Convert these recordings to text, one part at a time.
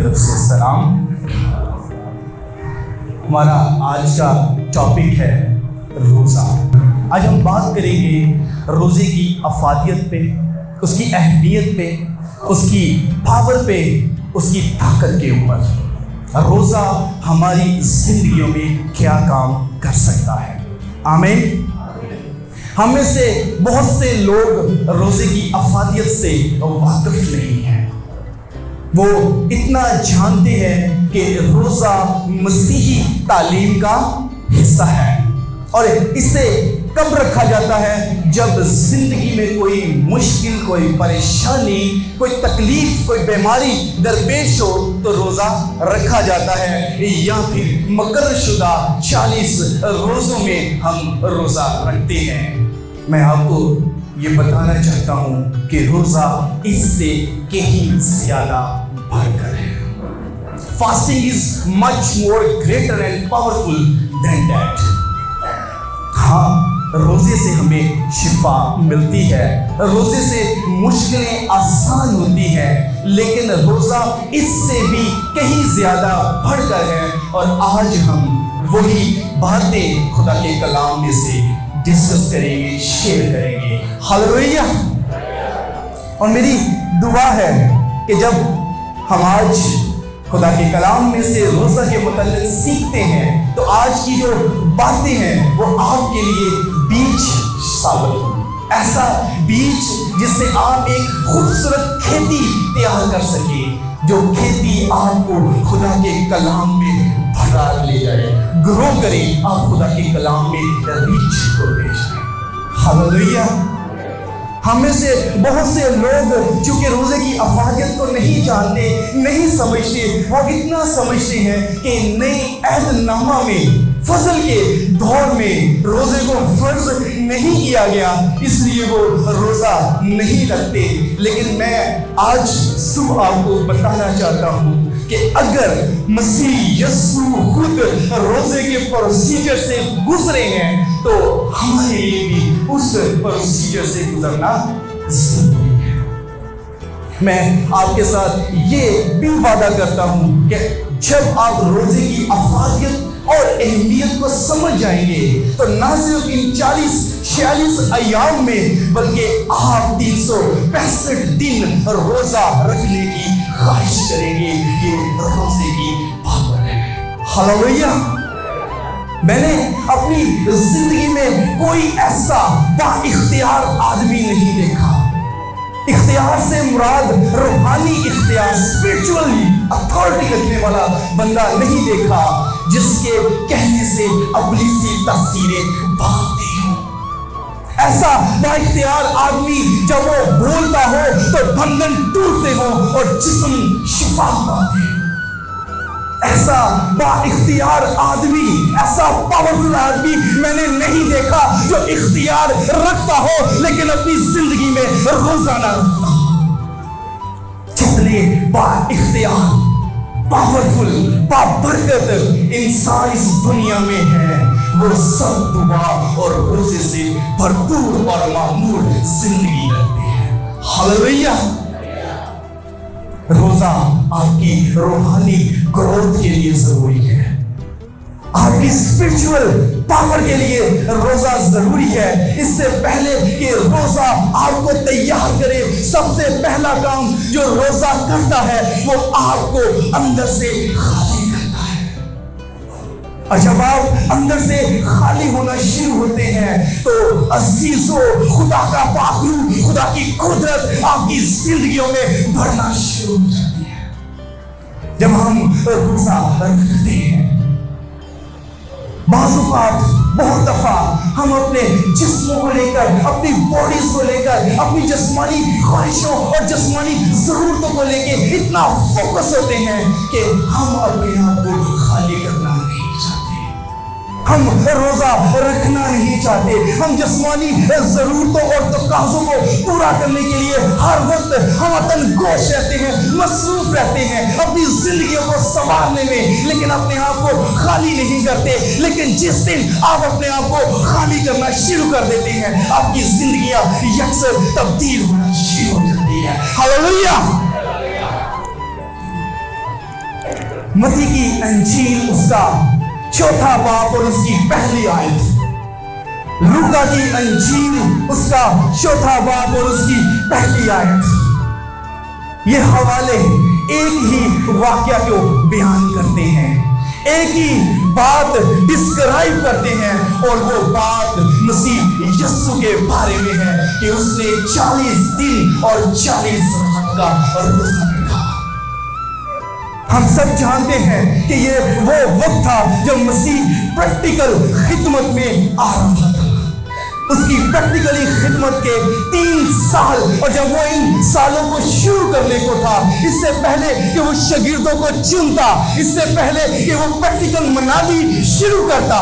طرف سے سلام۔ ہمارا آج کا ٹاپک ہے روزہ۔ آج ہم بات کریں گے روزے کی افادیت پہ، اس کی اہمیت پہ، اس کی پاور پہ، اس کی طاقت کے اوپر۔ روزہ ہماری زندگیوں میں کیا کام کر سکتا ہے؟ آمین۔ ہم میں سے بہت سے لوگ روزے کی افادیت سے واقف نہیں ہیں۔ وہ اتنا جانتے ہیں کہ روزہ مسیحی تعلیم کا حصہ ہے اور اسے کب رکھا جاتا ہے؟ جب زندگی میں کوئی مشکل، کوئی پریشانی، کوئی تکلیف، کوئی بیماری درپیش ہو تو روزہ رکھا جاتا ہے، یا پھر مقرر شدہ 40 روزوں میں ہم روزہ رکھتے ہیں۔ میں آپ کو یہ بتانا چاہتا ہوں کہ روزہ اس سے کہیں زیادہ بڑھ کر ہے۔ Fasting is much more greater and powerful then that. ہاں، روزے سے ہمیں شفا ملتی ہے، روزے سے مشکلیں آسان ہوتی ہیں، لیکن روزہ اس سے بھی کہیں زیادہ بڑھ کر ہے۔ اور آج ہم وہی باتیں خدا کے کلام میں سے ڈسکس کریں گے، شیئر کریں گے۔ ہلیلویہ۔ اور میری دعا ہے کہ جب ہم آج خدا کے کلام میں سے روزہ کے متعلق سیکھتے ہیں تو آج کی جو باتیں ہیں وہ آپ کے لیے بیج ثابت ہوں، ایسا بیج جس سے آپ ایک خوبصورت کھیتی تیار کر سکیں، جو کھیتی آپ کو خدا کے کلام میں بڑھا لے جائے، گرو کرے، آپ خدا کے کلام میں ریچ کو لے جائیں۔ ہلیلویہ۔ ہم میں سے بہت سے لوگ چونکہ روزے کی افادیت کو نہیں جانتے، نہیں سمجھتے، وہ اتنا سمجھتے ہیں کہ نئے عہد نامہ میں فضل کے دور میں روزے کو فرض نہیں کیا گیا، اس لیے وہ روزہ نہیں رکھتے۔ لیکن میں آج صبح آپ کو بتانا چاہتا ہوں کہ اگر مسیح یسوع خود روزے کے پروسیجر سے گزرے ہیں تو ہمارے لیے بھی اس پروسیجر سے گزرنا ضروری ہے۔ میں آپ کے ساتھ یہ بھی وعدہ کرتا ہوں کہ جب آپ روزے کی افادیت اور اہمیت کو سمجھ جائیں گے تو نہ صرف ان 40-46 ایام میں بلکہ آپ 365 دن روزہ رکھنے کی خواہش کریں گے۔ یہ روزے کی پاور ہے۔ ہلیلویہ۔ میں نے اپنی زندگی میں کوئی ایسا با اختیار آدمی نہیں دیکھا۔ اختیار سے مراد روحانی اختیار، اسپرچولی اتھارٹی رکھنے والا بندہ نہیں دیکھا جس کے کہنے سے ابلیسی تاثیریں بھاگتی ہوں۔ ایسا با اختیار آدمی جب وہ بولتا ہو تو بندھن ٹوٹتے ہو اور جسم شفا پاتے۔ ایسا با اختیار آدمی، ایسا پاورفل آدمی میں نے نہیں دیکھا جو اختیار رکھتا ہو لیکن اپنی زندگی میں روزہ نہ رکھتا ہو۔ جتنے با اختیار، پاورفل، بابرکت انسان اس دنیا میں ہے وہ سب دعا اور روزے سے بھرپور اور معمور زندگی رکھتے ہیں۔ ہلیلویہ۔ روزہ آپ کی روحانی گروتھ کے لیے ضروری ہے، آپ کی اسپرچول پاور کے لیے روزہ ضروری ہے۔ اس سے پہلے کہ روزہ آپ کو تیار کرے، سب سے پہلا کام جو روزہ کرتا ہے وہ آپ کو اندر سے خالی کرتا ہے۔ اور جب آپ اندر سے خالی ہونا شروع ہوتے ہیں تو عزیزو خدا کا پاک روح، خدا کی قدرت آپ کی زندگیوں میں بڑھنا شروع ہو جاتی ہے۔ جب ہم روزہ رکھتے ہیں، بعض اوقات بہت دفعہ ہم اپنے جسموں کو لے کر، اپنی باڈیز کو لے کر، اپنی جسمانی خواہشوں اور جسمانی ضرورتوں کو لے کے اتنا فوکس ہوتے ہیں کہ ہم اپنے آپ کو خالی کرنا نہیں چاہتے، ہم روزہ رکھنا نہیں چاہتے، ہم جسمانی ضرورتوں اور تقاضوں کو پورا کرنے کے لیے ہر وقت ہم وطن گوش رہتے ہیں، مصروف رہتے ہیں اپنی زندگیوں کو سنوارنے میں، لیکن اپنے آپ کو خالی نہیں کرتے۔ لیکن جس دن آپ اپنے آپ کو خالی کرنا شروع کر دیتے ہیں آپ کی زندگیاں یکسر تبدیل ہونا شروع ہو جاتی ہے۔ ہلیلویہ۔ मत्ती की अंजील उसका 4 बाब और उसकी पहली आयत, लूका की अंजील उसका 4 बाब और उसकी पहली आयत। ये हवाले एक ही वाक्य को बयान करते हैं, एक ही बात डिस्क्राइब करते हैं, और वो बात मसीह यीशु के बारे में है कि उसने 40 दिन और 40 रात का रोजा रखा। हम सब जानते हैं कि ये वो वक्त था जब मसीह प्रैक्टिकल खिदमत में आ रहा था। उसकी प्रैक्टिकली खिदमत के 3 साल, और जब वो इन सालों को शुरू करने को था, इससे पहले कि वो शागिर्दों को चुनता, इससे पहले कि वो प्रैक्टिकल मनादी शुरू करता,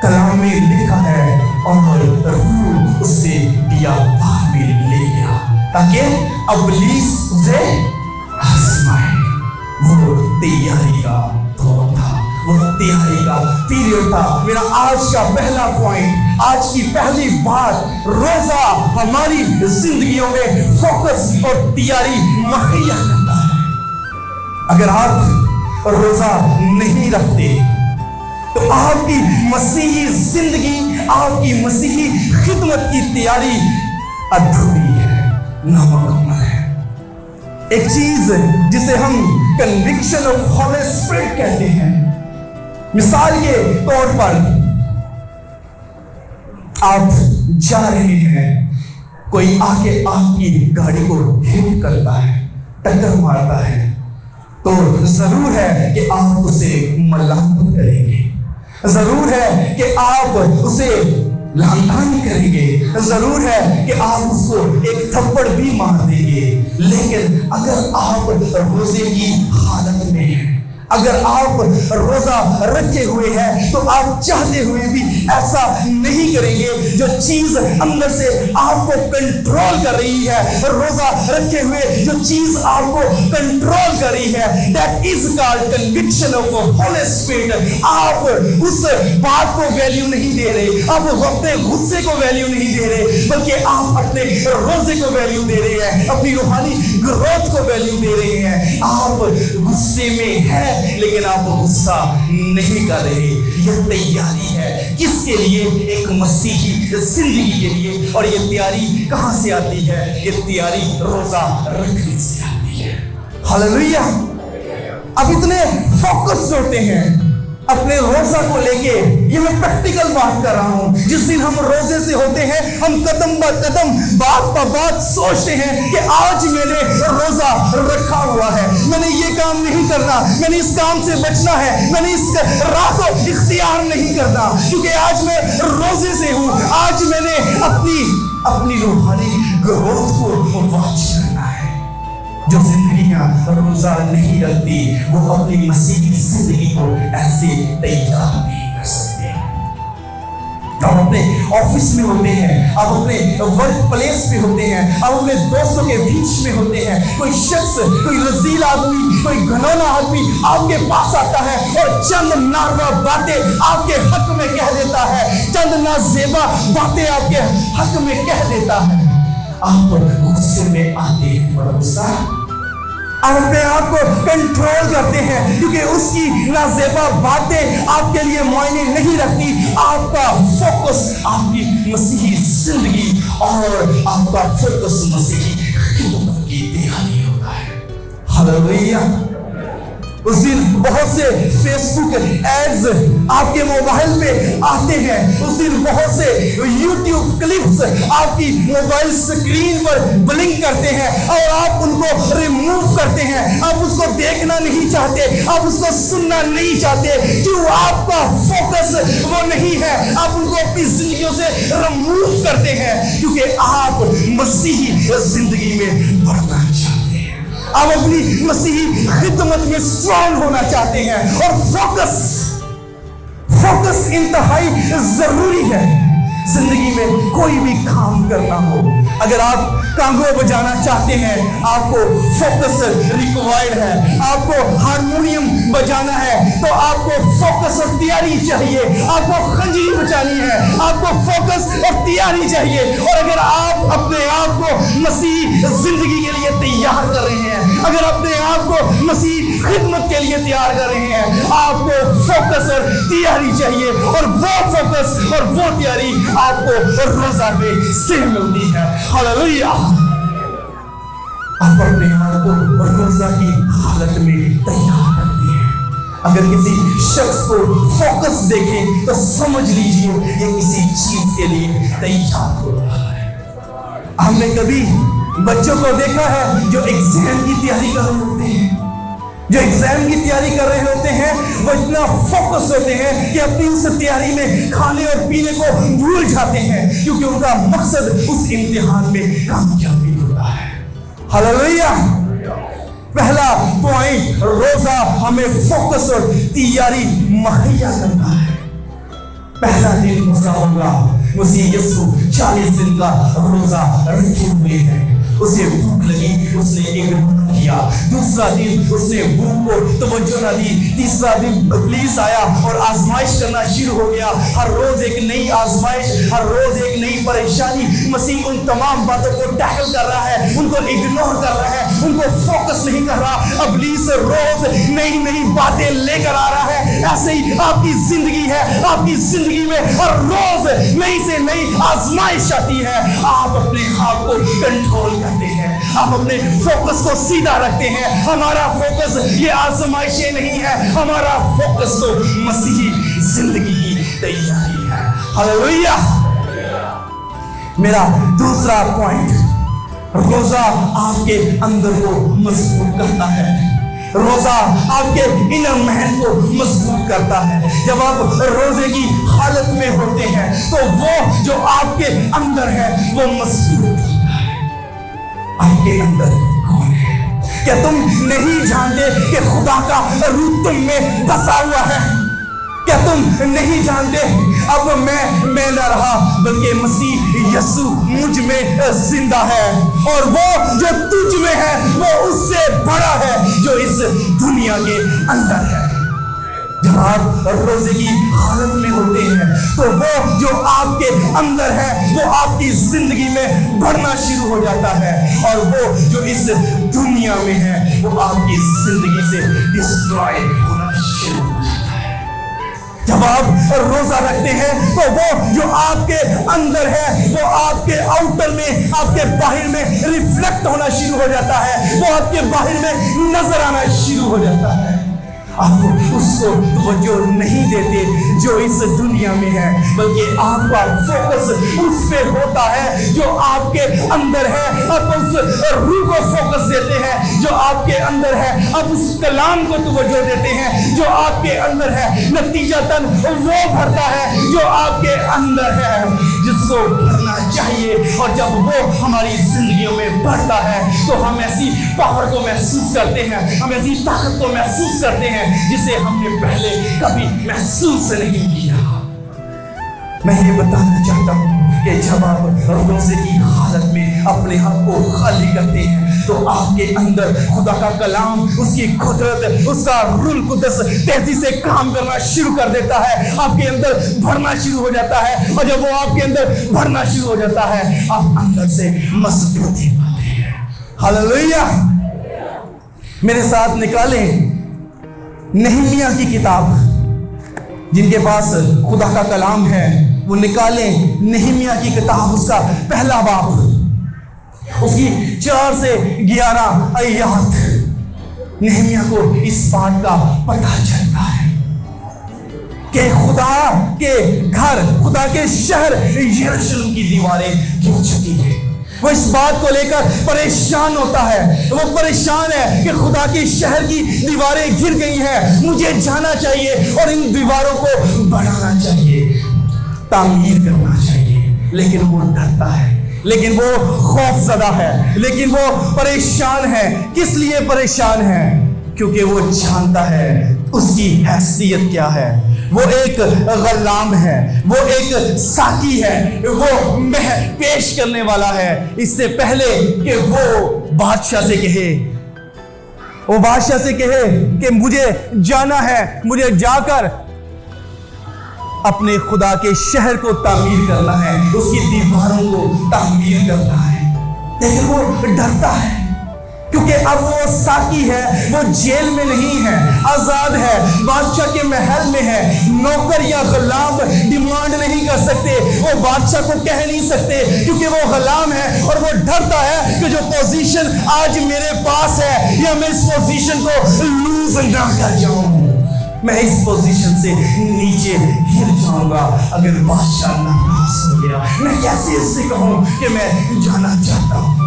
कलाम में लिखा है और रूह उससे बियाबान में ले गया ताकि अबलीस उसे आजमाए। वो तैयारी का दौर था, वो तैयारी का पीरियड था। मेरा आज का पहला पॉइंट, आज की पहली बात, रोजा हमारी जिंदगियों में फोकस और तैयारी मुहैया करता है। अगर आप रोजा नहीं रखते तो आपकी मसीही जिंदगी, आपकी मसीही खिदमत की तैयारी अधूरी है, नामुकम्मल है। एक चीज जिसे हम कन्विक्शन ऑफ हॉली स्पिरिट कहते हैं, मिसाल के तौर पर आप जा रहे हैं, कोई आके आपकी गाड़ी को हिट करता है, टक्कर मारता है, तो जरूर है कि आप उसे मलामत करेंगे, जरूर है कि आप उसे लांतान करेंगे, जरूर है कि आप उसको एक थप्पड़ भी मार देंगे। लेकिन अगर आप रोजे की हालत में हैं, अगर आप रोजा रखे हुए हैं, तो आप चाहते हुए भी ऐसा नहीं करेंगे। जो चीज अंदर से आपको कंट्रोल कर रही है, रोजा रखे हुए जो चीज आपको कंट्रोल कर रही है, that is called conviction of Holy Spirit. आप उस बात को वैल्यू नहीं दे रहे, आप अपने गुस्से को वैल्यू नहीं दे रहे, बल्कि आप अपने रोजे को वैल्यू दे रहे हैं, अपनी रूहानी ग्रोथ को वैल्यू दे रहे हैं। आप गुस्से में हैं लेकिन आप गुस्सा नहीं कर रहे। यह तैयारी है किसके लिए? एक मसीही जिंदगी के लिए। और ये तैयारी कहां से आती है? ये तैयारी रोजा रखने से आती है। हालेलुया। अब इतने फोकस्ड होते हैं अपने रोजा को लेके, ये मैं प्रैक्टिकल बात कर रहा हूं। जिस दिन हम रोजे से होते हैं, हम कदम ब कदम, बात ब बात सोचते हैं कि आज मैंने रोजा रखा हुआ है, मैंने ये काम नहीं करना, मैंने इस काम से बचना है, मैंने इस राह को इख्तियार नहीं करना, क्योंकि आज मैं रोजे से हूं। आज मैंने अपनी रूहानी ग्रोथ को वॉच करना है। जो जिंदगियां रोजा नहीं रखती, वो अपनी मसीही जिंदगी को ऐसे तैयार नहीं कर सकते। आप अपने ऑफिस में होते हैं, आप अपने वर्क प्लेस पे होते हैं, आप अपने दोस्तों के बीच में होते हैं, कोई शख्स, कोई रजील आदमी, कोई घनौना आदमी आपके पास आता है और चंद नारवा बातें आपके हक में कह देता है, चंद नाजेबा बातें आपके हक में कह देता है। आप गुस्से में आते हैं, बड़ा गुस्सा, आप अपने आप को कंट्रोल करते हैं, क्योंकि उसकी नाज़ेबा बातें आपके लिए मायने नहीं रखती। आपका फोकस आपकी मसीही जिंदगी और आपका फोकस मसीही खिदमत की तैयारी होता है। हालेलुया। उस दिन बहुत से फेसबुक एड्स आपके मोबाइल पे आते हैं, उस दिन बहुत से यूट्यूब क्लिप्स आपकी मोबाइल स्क्रीन पर ब्लिंक करते हैं और आप उनको रिमूव करते हैं। आप उसको देखना नहीं चाहते, आप उसको सुनना नहीं चाहते। क्यों? आपका फोकस वो नहीं है, आप उनको अपनी जिंदगियों से रिमूव करते हैं, क्योंकि आप मसीही जिंदगी में बढ़ना चाहते हैं, आप अपनी मसीही खिदमत में स्ट्रॉन्ग होना चाहते हैं। और फोकस इंतहाई जरूरी है। जिंदगी में कोई भी काम करना हो, अगर आप कांगो बजाना चाहते हैं, आपको फोकस रिक्वायर्ड है, आपको हारमोनियम बजाना है तो आपको फोकस और तैयारी चाहिए, आपको खंजीर बजानी है, आपको फोकस और तैयारी चाहिए। और अगर आप अपने आप को मसीह जिंदगी के लिए तैयार कर रहे हैं, अगर अपने आप को मसीह खिदमत के लिए तैयार कर रहे हैं, आपको फोकस और तैयारी चाहिए। और वो फोकस और वो तैयारी आपको रोजा में से मिलती है। हालेलुया। आप अपने आप को रोजा की हालत में तैयार करते हैं। अगर किसी शख्स को फोकस देखें तो समझ लीजिए ये किसी चीज के लिए तैयार हो रहा है। हमने कभी बच्चों को देखा है जो एग्जाम की तैयारी कर रहे होते हैं, जो एग्जाम की तैयारी कर रहे होते हैं, वो इतना फोकस होते हैं कि अपनी उस तैयारी में खाने और पीने को भूल जाते हैं, क्योंकि उनका मकसद उस इम्तिहान में कामयाबी होता है। हालेलुया। पहला पॉइंट, रोजा हमें फोकस और तैयारी मुहैया करता है। पहला दिन रोजा होगा, मसीह यीशु 40 दिन का रोजा रखे हुए हैं, उसे भूख लगी, उसने इग्नोर किया। दूसरा दिन उसने भूख को तवज्जो न दी। तीसरा दिन इब्लीस आया और आजमाइश करना शुरू हो गया। हर रोज एक नई आजमाइश, हर रोज एक नई परेशानी। मसीह उन तमाम बातों को टैकल कर रहा है, उनको इग्नोर कर रहा है, उनको फोकस नहीं कर रहा। इब्लीस रोज नई नई बातें लेकर आ रहा है। ऐसे ही आपकी जिंदगी है, आपकी जिंदगी में हर रोज नई से नई आजमाइश आती है। आप अपने आप को कंट्रोल करते हैं, आप अपने फोकस को सीधा रखते हैं। हमारा फोकस ये आजमाइशें नहीं है, हमारा फोकस तो मसीही जिंदगी की तैयारी है। हालेलुया। मेरा दूसरा पॉइंट, रोजा आपके अंदर को मजबूत करता है। रोजा आपके इनर मैन को मजबूत करता है। जब आप रोजे की हालत में होते हैं तो वो जो आपके अंदर है वो मजबूत होता है। आपके अंदर कौन है? क्या तुम नहीं जानते कि खुदा का रूह तुम में बसा हुआ है? क्या तुम नहीं जानते अब मैं न रहा बल्कि मसीह यीशु मुझ में जिंदा है, और वो जो तुझ में है वो उससे बड़ा है जो इस दुनिया के अंदर है। जब आप रोजे की हालत में होते हैं तो वो जो आपके अंदर है वो आपकी जिंदगी में बढ़ना शुरू हो जाता है, और वो जो इस दुनिया में है वो आपकी जिंदगी से डिस्ट्रॉय होना शुरू हो जाता है। जब आप रोजा रखते हैं तो वो जो आपके अंदर है वो आपके आउटर में, आपके बाहर में रिफ्लेक्ट होना शुरू हो जाता है, वो आपके बाहर में नजर आना शुरू हो जाता है। आप उसको तवज्जो नहीं देते जो इस दुनिया में है, बल्कि आपका फोकस उस पे होता है जो आपके अंदर है। आप उस रूह को फोकस देते हैं जो आपके अंदर है, आप उस कलाम को तवज्जो देते हैं जो आपके अंदर है। नतीजतन वो भरता है जो आपके अंदर है, जिसको भरना चाहिए। और जब वो हमारी जिंदगियों में बढ़ता है तो हम ऐसी पावर को महसूस करते हैं, हम ऐसी ताकत को महसूस करते हैं जिसे हमने पहले कभी महसूस नहीं किया। मैं ये बताना चाहता हूँ कि जब आप रोजे की हालत में अपने आप को खाली करते हैं तो आपके अंदर खुदा का कलाम, उसकी कुदरत, उसका रूह कुद्दस तेजी से काम करना शुरू कर देता है, आपके अंदर भरना शुरू हो जाता है। और जब वो आपके अंदर भरना शुरू हो जाता है आप अंदर से मजबूती पाते हैं। हालेलुया। मेरे साथ निकालें नहमिया की किताब, जिनके पास खुदा का कलाम है वो निकालें नहमिया की किताब, उसका पहला बाब, उसकी 4 से 11 आयत। नहमिया को इस बात का पता चलता है कि खुदा के घर, खुदा के शहर यरूशलेम की दीवारें गिर चुकी है। वो इस बात को लेकर परेशान होता है, वो परेशान है कि खुदा के शहर की दीवारें गिर गई हैं, मुझे जाना चाहिए और इन दीवारों को बढ़ाना चाहिए, तामीर करना चाहिए। लेकिन वो डरता है, लेकिन वो खौफजदा है, लेकिन वो परेशान है। किस लिए परेशान है? کیونکہ وہ جانتا ہے اس کی حیثیت کیا ہے. وہ ایک غلام ہے, وہ ایک ساقی ہے, وہ پیش کرنے والا ہے. اس سے پہلے کہ وہ بادشاہ سے کہے کہ مجھے جانا ہے, مجھے جا کر اپنے خدا کے شہر کو تعمیر کرنا ہے, اس کی دیواروں کو تعمیر کرنا ہے, لیکن وہ ڈرتا ہے کیونکہ اب وہ ساقی ہے, وہ جیل میں نہیں ہے, آزاد ہے, بادشاہ کے محل میں ہے. نوکر یا غلام ڈیمانڈ نہیں کر سکتے, وہ بادشاہ کو کہہ نہیں سکتے کیونکہ وہ غلام ہے اور وہ ڈرتا ہے کہ جو پوزیشن آج میرے پاس ہے یا میں اس پوزیشن کو لوز نہ کر جاؤں, میں اس پوزیشن سے نیچے گر جاؤں گا اگر بادشاہ ناراض ہو گیا. میں کیسے اس سے کہوں کہ میں جانا چاہتا ہوں؟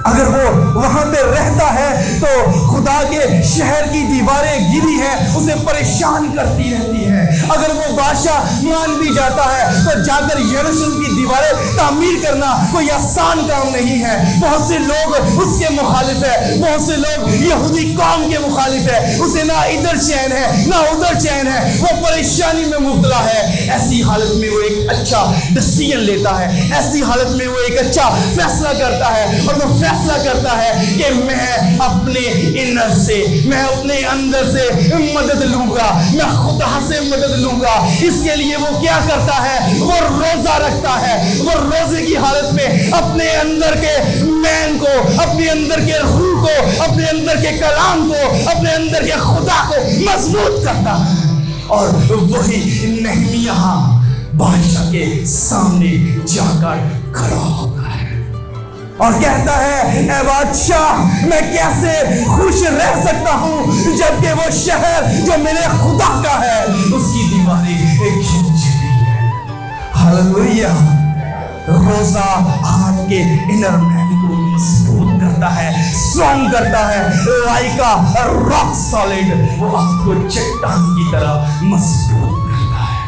اگر وہ وہاں پہ رہتا ہے تو خدا کے شہر کی دیواریں گری ہیں, اسے پریشان کرتی رہتی ہیں. اگر وہ بادشاہ مان بھی جاتا ہے تو جا کر یروشلم کی دیواریں تعمیر کرنا کوئی آسان کام نہیں ہے. بہت سے لوگ اس کے مخالف ہے, بہت سے لوگ یہودی قوم کے مخالف ہے, اسے نہ ادھر چین ہے نہ ادھر چین ہے, وہ پریشانی میں مبتلا ہے. ایسی حالت میں وہ ایک اچھا ڈیسیژن لیتا ہے, ایسی حالت میں وہ ایک اچھا فیصلہ کرتا ہے, اور وہ فیصلہ کرتا ہے کہ میں اپنے انر سے, میں اپنے اندر سے مدد لوں گا, میں خدا سے مدد لوں گا. اس کے لیے وہ کیا کرتا ہے؟ وہ روزہ رکھتا ہے. وہ روزے کی حالت میں اپنے اندر کے مین کو, اپنے اندر کے روح کو, اپنے اندر کے کلام کو, اپنے اندر کے خدا کو مضبوط کرتا ہے. اور وہی نہمیہ بادشاہ کے سامنے جا کر کھڑا ہوتا ہے اور کہتا ہے, اے بادشاہ میں کیسے خوش رہ سکتا ہوں جبکہ وہ شہر جو میرے خدا کا ہے اس کی دیواریں کھنچ گئی ہے. ہاللویا. روزہ آپ کے انر مین کو مضبوط کرتا ہے, اسٹرانگ کرتا ہے, لائک اے راک سالڈ. وہ آپ کو چٹان کی طرح مضبوط کرتا ہے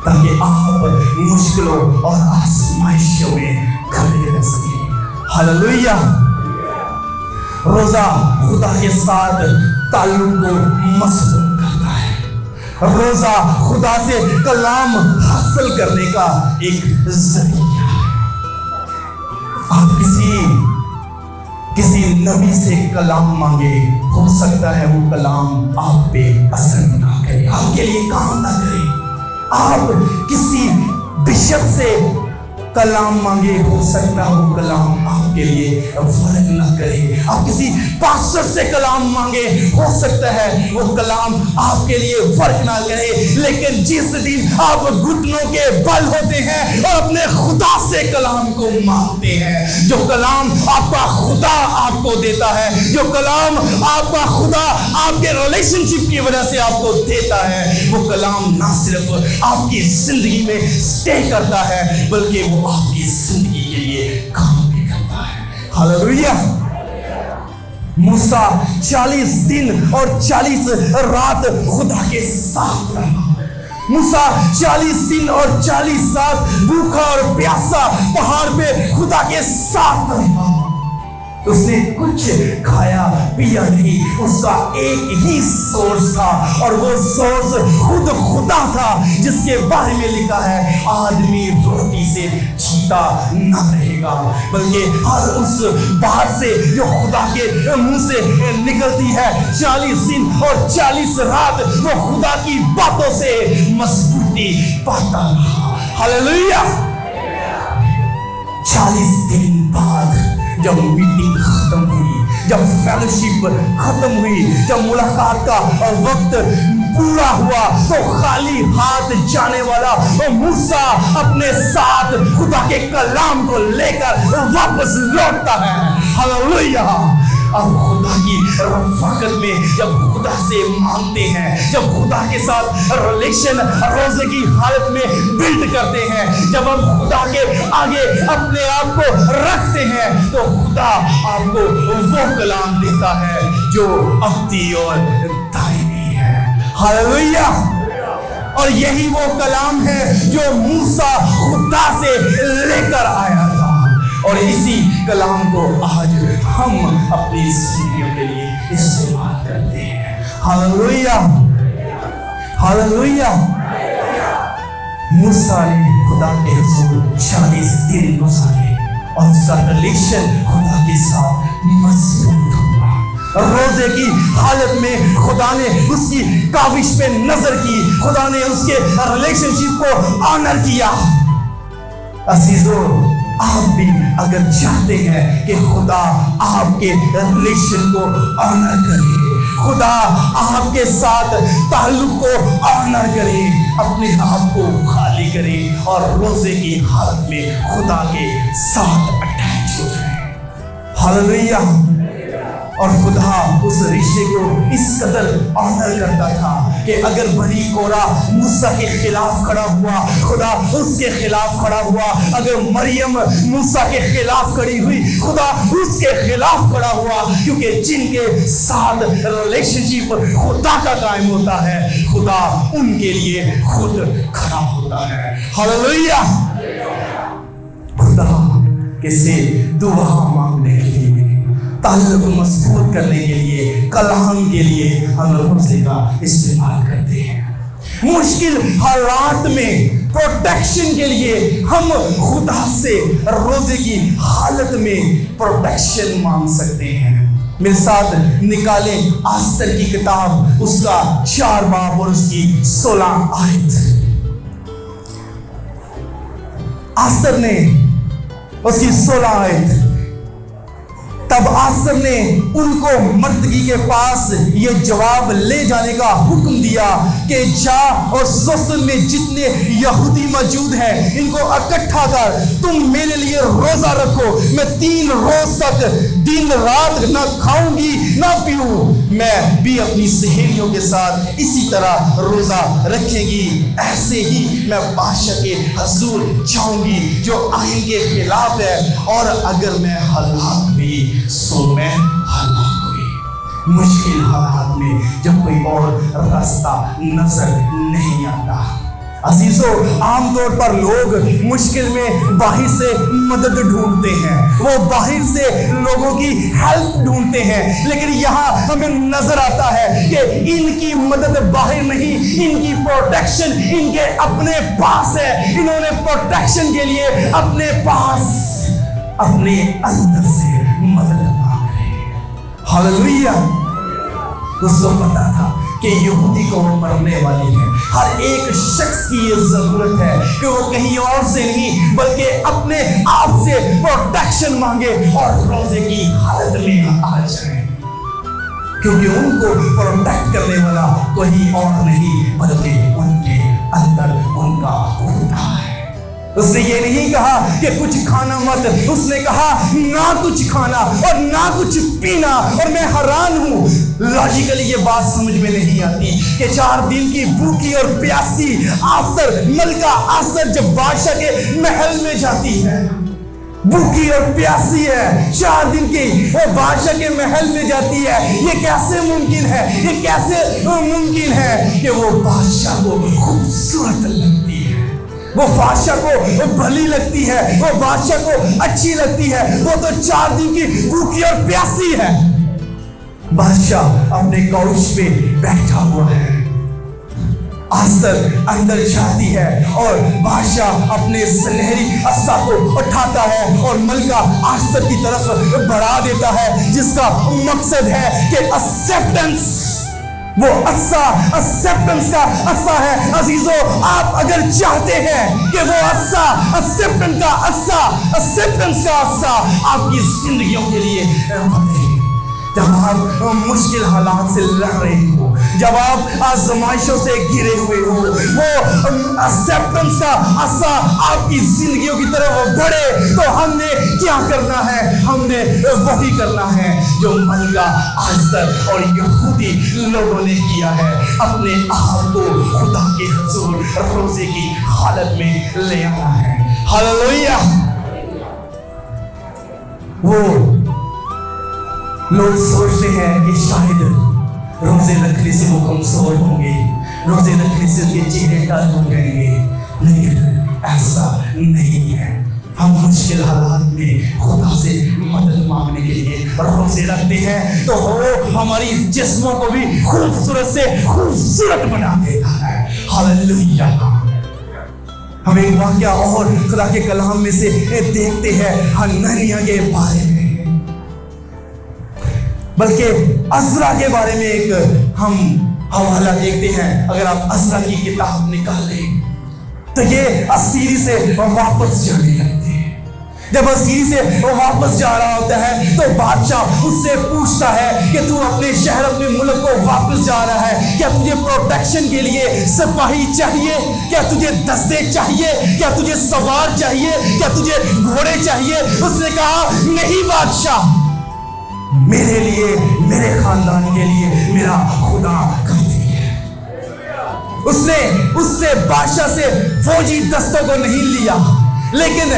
تاکہ آپ مشکلوں اور آزمائشوں میں کھڑے رہ سکیں. ہاللویا. روزہ خدا کے ساتھ تعلق کو مضبوط کرتا ہے. روزہ خدا سے کلام حاصل کرنے کا ایک ذریعہ ہے. آپ کسی نبی سے کلام مانگے, ہو سکتا ہے وہ کلام آپ پہ اثر نہ کرے, آپ کے لیے کام نہ کرے. آپ کسی بشپ سے کلام مانگے, ہو سکتا ہے وہ کلام آپ کے لیے فرق نہ کرے. آپ کسی پاسٹر سے کلام مانگے, ہو سکتا ہے وہ کلام آپ کے لیے فرق نہ کرے. لیکن جس دن آپ گھٹنوں کے بل ہوتے ہیں اور اپنے خدا سے کلام کو مانگتے ہیں, جو کلام آپ کا خدا آپ کو دیتا ہے, جو کلام آپ کا خدا آپ کے ریلیشن شپ کی وجہ سے آپ کو دیتا ہے, وہ کلام نہ صرف آپ کی زندگی میں اسٹے کرتا ہے بلکہ وہ آپ کی زندگی کے لیے کام بھی کرتا ہے. ہاللویا. موسیٰ 40 دن اور 40 رات خدا کے ساتھ رہا. موسیٰ 40 دن اور 40 رات بھوکا اور پیاسا پہاڑ پہ خدا کے ساتھ رہا. اس نے کچھ کھایا پیا نہیں, اس کا ایک ہی سورس تھا اور وہ سورس خود خدا تھا جس کے بارے میں لکھا ہے, آدمی روٹی سے جیتا نہ رہے گا بلکہ ہر اس بات سے جو خدا کے منہ سے نکلتی ہے. 40 دن اور 40 رات وہ خدا کی باتوں سے مضبوطی پاتا رہا. ہاللویا. 40 دن بعد جب میٹنگ ختم ہوئی, جب فیلوشپ ختم ہوئی, جب ملاقات کا وقت پورا ہوا تو خالی ہاتھ جانے والا موسیٰ اپنے ساتھ خدا کے کلام کو لے کر واپس لوٹتا ہے. ہاللویا. اب خدا کی رفاقت میں جب خدا سے مانگتے ہیں, جب خدا کے ساتھ ریلیشن روزے کی حالت میں بلڈ کرتے ہیں, جب ہم خدا کے آگے اپنے آپ کو رکھتے ہیں تو خدا آپ کو وہ کلام دیتا ہے جو ابدی اور دائمی ہے. ہاللویا. اور یہی وہ کلام ہے جو موسیٰ خدا سے لے کر آیا تھا, اور اسی کلام کو آج ہم اپنی زندگیوں کے لیے استعمال करते हैं। Hallelujah, hallelujah. मूसा ने खुदा के हुजूर 40 दिन गुजारे और उसका रिलेशन खुदा के साथ मजबूत हुआ। रोजे की हालत में खुदा ने उसकी काविश पे नजर की, खुदा ने उसके रिलेशनशिप को ऑनर किया। अजीजों, आप भी अगर चाहते हैं कि खुदा आपके रिलेशन को ऑनर करे, खुदा आपके साथ ताल्लुक को ऑनर करे, अपने आप को खाली करे और रोजे की हालत में खुदा के साथ अटैच हो जाए। हालेलुया। और खुदा उस रिश्ते को इस कदर ऑनर करता था कि अगर बनी कोरा मूसा के खिलाफ खड़ा हुआ, खुदा उसके खिलाफ खड़ा हुआ। अगर मरियम मूसा के खिलाफ खड़ी हुई, खुदा उसके खिलाफ खड़ा हुआ। क्योंकि जिनके साथ रिलेशनशिप खुदा का कायम होता है, खुदा उनके लिए खुद खड़ा होता है। हालेलुया। खुदा के से दुआ मांगने के लिए, ताल्लुक मजबूत करने के लिए, कलाम के लिए हम रोजे का इस्तेमाल करते हैं। मुश्किल हालात में प्रोटेक्शन के लिए हम खुदा से रोजे की हालत में प्रोटेक्शन मांग सकते हैं। मेरे साथ निकालें आस्तर की किताब, उसका 4 बाब और उसकी 16 आयत। आस्तर ने उसकी 16 आयत। तब आस्तर ने उनको मर्दगी के पास ये जवाब ले जाने का हुक्म दिया कि जा और सुसन में जितने यहूदी मौजूद हैं इनको इकट्ठा कर, तुम मेरे लिए रोजा रखो। मैं 3 रोज तक दिन रात ना खाऊंगी ना पीऊं। मैं भी अपनी सहेलियों के साथ इसी तरह रोजा रखेंगी। ऐसे ही मैं बादशाह के हजूर जाऊंगी जो आईन के खिलाफ है, और अगर मैं हलाक हुई सो मैं हलाक हुई। मुश्किल हालात में जब कोई और रास्ता नजर नहीं आता। अजीजों, आमतौर पर लोग मुश्किल में बाहर से मदद ढूंढते हैं, वो बाहर से लोगों की हेल्प ढूंढते हैं। लेकिन यहाँ हमें नजर आता है कि इनकी मदद बाहर नहीं, इनकी प्रोटेक्शन इनके अपने पास है। इन्होंने प्रोटेक्शन के लिए अपने पास, अपने अंदर से मदद मांग रहे हैं। हालेलुया। उसको पता था कि यहूदी को वो मरने वाली है। हर एक शख्स की ये जरूरत है कि वो कहीं और से नहीं बल्कि अपने आप से प्रोटेक्शन मांगे और रोजे की हालत में आ जाए, क्योंकि उनको प्रोटेक्ट करने वाला कोई और नहीं बल्कि उनके अंदर उनका खुदा है। उसने ये नहीं कहा कि कुछ खाना मत, उसने कहा ना कुछ खाना और ना कुछ पीना। और मैं हैरान हूँ, लॉजिकली ये बात समझ में नहीं आती कि 4 दिन की भूखी और प्यासी आस्तर, मलका आस्तर जब बादशाह के महल में जाती है, भूखी और प्यासी है, 4 दिन की वो बादशाह के महल में जाती है। ये कैसे मुमकिन है? ये कैसे मुमकिन है कि वो बादशाह को खूबसूरत लगती है, वो बादशाह को भली लगती है, वो बादशाह को अच्छी लगती है। वो तो 4 दिन की भूखी और प्यासी है। बादशाह अपने काउच पे बैठा हुआ है, आस्तर अंदर जाती है और बादशाह अपने सुनहरी अस्सा को उठाता है और मलका आस्तर की तरफ बढ़ा देता है, जिसका मकसद है कि एक्सेप्टेंस, वो अस्सा एक्सेप्टेंस का अस्सा है। अजीजों, आप अगर चाहते हैं कि वो अस्सा एक्सेप्टेंस का अस्सा, एक्सेप्टेंस का अस्सा आपकी जिंदगियों के लिए बने, जब आप मुश्किल हालात से लड़ रहे हो, जब आप आजमाइशों से घिरे हुए हो, वो एक्सेप्टेंस का अस्सा आपकी जिंदगियों की तरफ बढ़े, तो हमने क्या करना है? हमने वही करना है जो मलका, आस्तर और यहूदी लोगों ने किया है, अपने आप को खुदा के हुजूर रोजे की हालत में ले आना है। हालेलुया। वो लोग सोचते हैं कि शायद रोजे रखने से वो कमजोर होंगे, रोजे रखने से उनके चेहरे टल हो जाएंगे, लेकिन ऐसा नहीं है। हम मुश्किल हालात में खुदा से मदद मांगने के लिए रोजे रखते हैं तो वो हमारी जिस्मों को भी खूबसूरत से खूबसूरत बना देता है। हालेलुया। हम एक वाकया और खुदा के कलाम में से देखते हैं हनन्याह के बारे में, बल्कि अज़रा के बारे में एक हम हवाला देखते हैं। अगर आप अज़रा की किताब निकालें तो ये असीरी से वापस जाने लगते हैं। जब असीरी से वो वापस जा रहा होता है तो बादशाह उससे पूछता है कि तू अपने शहर अपने मुल्क को वापस जा रहा है, क्या तुझे प्रोटेक्शन के लिए सिपाही चाहिए, क्या तुझे दस्ते चाहिए, क्या तुझे सवार चाहिए, क्या तुझे घोड़े चाहिए? उसने कहा नहीं बादशाह, मेरे लिए मेरे खानदान के लिए मेरा खुदा काफी है। उसने उससे बादशाह से फौजी दस्तों को नहीं लिया, लेकिन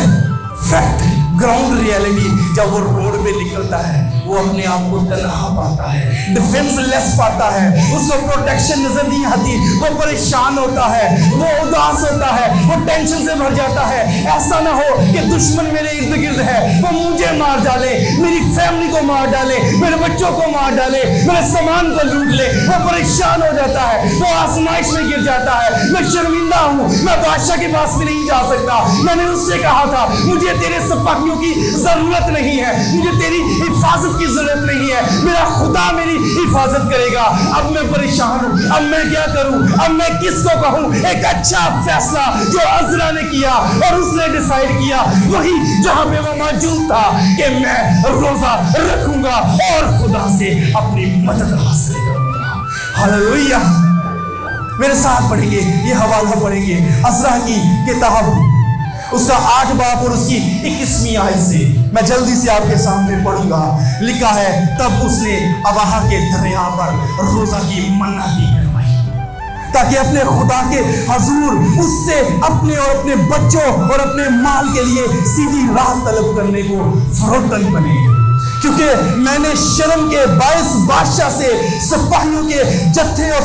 फैक्ट ग्राउंड रियलिटी जब वो रोड पे निकलता है वो अपने आप को तन्हा पाता है, डिफेंसलेस पाता है, उसको प्रोटेक्शन नजर नहीं आती, वो परेशान होता है, वो उदास होता है, वो टेंशन से भर जाता है। ऐसा ना हो कि दुश्मन मेरे इर्द गिर्द है, वो मुझे मार डाले, मेरी फैमिली को मार डाले, मेरे बच्चों को मार डाले, मेरे सामान को लूट ले। वो परेशान हो जाता है, वो आजमाइश में गिर जाता है। मैं शर्मिंदा हूँ, मैं बादशाह के पास भी नहीं जा सकता। मैंने उससे कहा था मुझे तेरे सिपाहियों की जरूरत नहीं है, मुझे तेरी हिफाजत की जरूरत नहीं है, मेरा खुदा मेरी हिफाजत करेगा। अब मैं परेशान हूँ, अब मैं क्या करूँ, अब मैं किसको कहूँ? एक अच्छा फैसला जो अज़रा ने किया और उसने डिसाइड किया वही जहाँ पे वो मौजूद था कि मैं रोजा रखूंगा और खुदा से अपनी मदद हासिल करूंगा। हालेलुया। मेरे साथ पढ़ेंगे, ये हवाला पढ़ेंगे अज़रा की किताब, उसका 8 बाब और उसकी 21वीं आयत से। मैं जल्दी से आपके सामने पढ़ूंगा। लिखा है तब उसने अवाहा के दरिया पर रोजा की मन्नत करवाई ताकि अपने खुदा के हजूर उससे अपने और अपने बच्चों और अपने माल के लिए सीधी राह तलब करने को फरोख्त बने, क्योंकि मैंने शर्म के बायस बादशाह से सिपाहियों के जत्थे और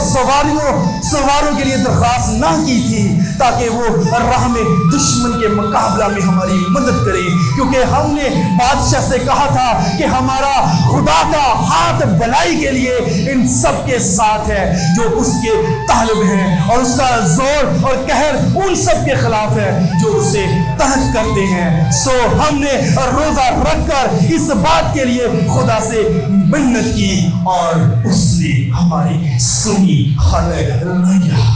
सवारों के लिए दरख्वास्त ना की थी ताकि वो राह में दुश्मन के मुकाबला में हमारी मदद करे, क्योंकि हमने बादशाह से कहा था कि हमारा खुदा का हाथ भलाई के लिए इन सब के साथ है जो उसके तालिब हैं, और उसका जोर और कहर उन सब के खिलाफ है जो उसे तहत करते हैं। सो हमने रोजा रखकर इस बात के लिए खुदा से मिन्नत की और उसने हमारी सुनी। हालेलुया।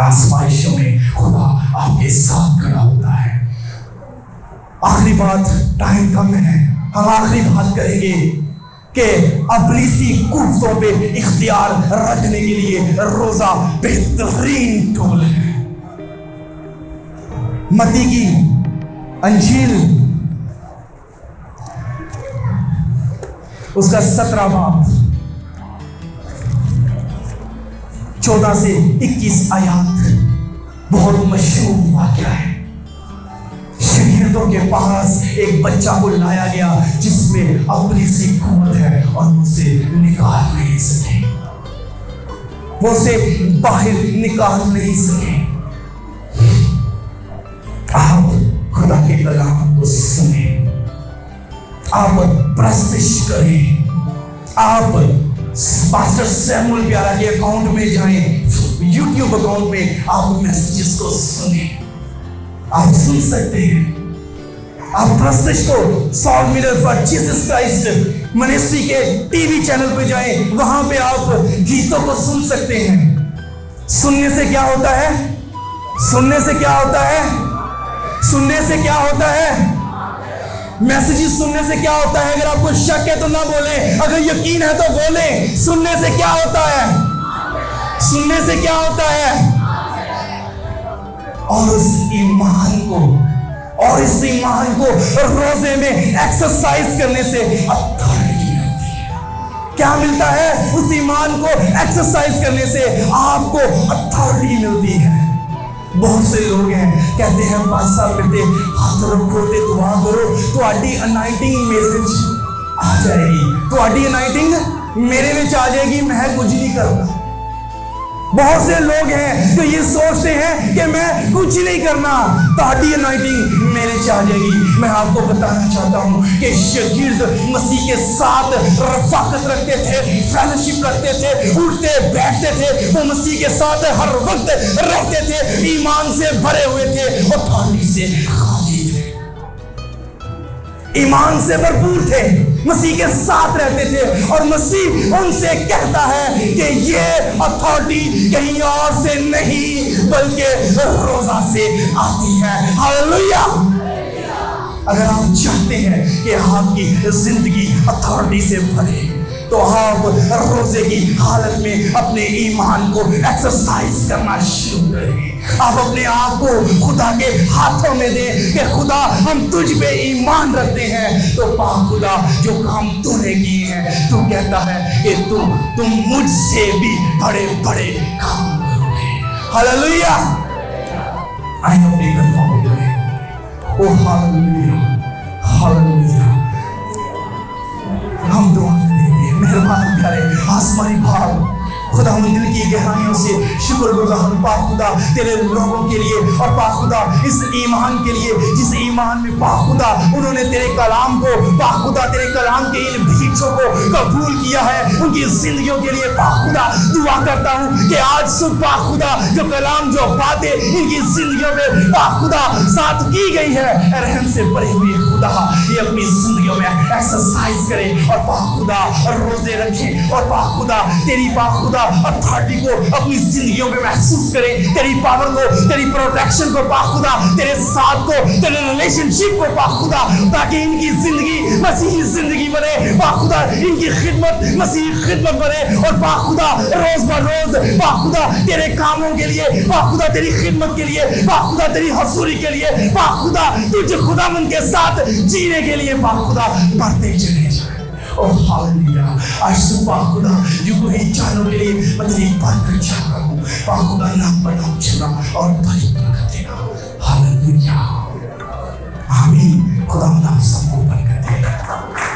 आज़माइशों में खुदा आपके साथ खड़ा होता है। आखिरी बात, टाइम कम है, हम आखिरी बात करेंगे कि अबलीसी कुफ्तों पे इख्तियार रखने के लिए रोजा बेहतरीन टूल है। मत्ती की अंजील उसका 17 बाब 14 से 21 आयत बहुत मशहूर वाक़या है। शहीदों के पास एक बच्चा को लाया गया जिसमें अबलीसी कुव्वत है और उसे निकाल नहीं सके, वो उसे बाहर निकाल नहीं सके। आप खुदा के कलाम को सुने, आप प्रस्तुत करें, आप पास्टर सैमुअल प्यारा के अकाउंट में जाएं, यूट्यूब अकाउंट में आप मैसेजेस को सुने, आप सुन सकते हैं। आप प्रस्तुत को Saul Miller for Jesus Christ ministry के टीवी चैनल पे जाएं, वहां पे आप गीतों को सुन सकते हैं। सुनने से क्या होता है? सुनने से क्या होता है? सुनने से क्या होता है? मैसेजेस सुनने से क्या होता है? अगर आपको शक है तो ना बोले, अगर यकीन है तो बोले। सुनने से क्या होता है? सुनने से क्या होता है? और इस ईमान को रोजे में एक्सरसाइज करने से अथॉरिटी मिलती है। क्या मिलता है? उस ईमान को एक्सरसाइज करने से आपको अथॉरिटी मिलती है। बहुत से लोग हैं कहते हैं पासा करते हाथ रखो ते दुआ करो, तुम्हारी अनाइंटिंग मेरे विच आ जाएगी, तुम्हारी अनाइंटिंग मेरे विच आ जाएगी, मैं कुछ नहीं करूंगा। بہت سے لوگ ہیں جو یہ سوچتے ہیں کہ میں کچھ نہیں کرنا، تہاڈی انائٹنگ میرے سے آ جائے گی۔ میں آپ کو بتانا چاہتا ہوں کہ شاگرد مسیح کے ساتھ رفاقت رکھتے تھے، فیلوشپ رکھتے تھے، اٹھتے بیٹھتے تھے، وہ مسیح کے ساتھ ہر وقت رہتے تھے، ایمان سے بھرے ہوئے تھے اور تھالی سے خالی تھے، ایمان سے بھرپور تھے، مسیح کے ساتھ رہتے تھے، اور مسیح ان سے کہتا ہے کہ یہ اتھارٹی کہیں اور سے نہیں بلکہ روزہ سے آتی ہے۔ ہاللیلویہ۔ اگر آپ چاہتے ہیں کہ آپ کی زندگی اتھارٹی سے بھرے تو آپ روزے کی حالت میں اپنے ایمان کو ایکسرسائز کرنا شروع کریں۔ آپ اپنے آپ کو خدا کے ہاتھوں میں دیں کہ خدا ہم تجھ پہ ایمان رکھتے ہیں، تو پاک خدا جو کام تو نے کیے ہیں تو کہتا ہے کہ تم مجھ سے بھی بڑے بڑے کام کرو گے۔ ہاللیلویہ۔ آئیں اپنی گلوں میں دیں، او ہاللیلویہ ہاللیلویہ۔ ہم دعا کریں گے، مہربان پیارے آسمانی باپ، خدا ہم دل کی گہرائیوں سے شکر گزار پاک خدا تیرے لوگوں کے لیے، اور پاک خدا اس ایمان کے لیے جس ایمان میں پاک خدا انہوں نے تیرے کلام کو، پاک خدا تیرے کلام کے ان بھیجوں کو قبول کیا ہے، ان کی زندگیوں کے لیے پاک خدا دعا کرتا ہوں کہ آج صبح پاک خدا جو کلام جو باتیں ان کی زندگیوں میں پاک خدا ساتھ کی گئی ہے، رحم سے بھرے ہوئے خدا یہ اپنی زندگیوں میں ایکسرسائز کرے، اور پاک خدا روزے رکھے، اور پاک خدا تیری پاک خدا اتھارٹی کو اپنی زندگیوں میں محسوس کرے، تیری پاور کو، تیری پروٹیکشن کو پاک خدا، تیرے ساتھ کو، تیرے ریلیشن شپ کو پاک خدا، تاکہ ان کی زندگی مسیحی زندگی بنے، پاک خدا ان کی خدمت مسیحی خدمت بنے، اور پاک خدا روز بر روز پاک خدا تیرے کاموں کے لیے، پاک خدا تیری خدمت کے لیے، پاک خدا تیری حضوری کے لیے، پاک خدا تجھ خدا من کے ساتھ جینے کے لیے پاک خدا بڑھتے چلے جائیں۔ اور ہاللیلویہ۔ آج صبح خدا جو کوئی جانوں کے لیے میں تیری برکت چاہتا ہوں، پاک خدا نام پر نام چلا اور بڑی برکت دینا۔ ہاللیلویہ۔ آمین۔ خدا ہم سب کو برکت دے۔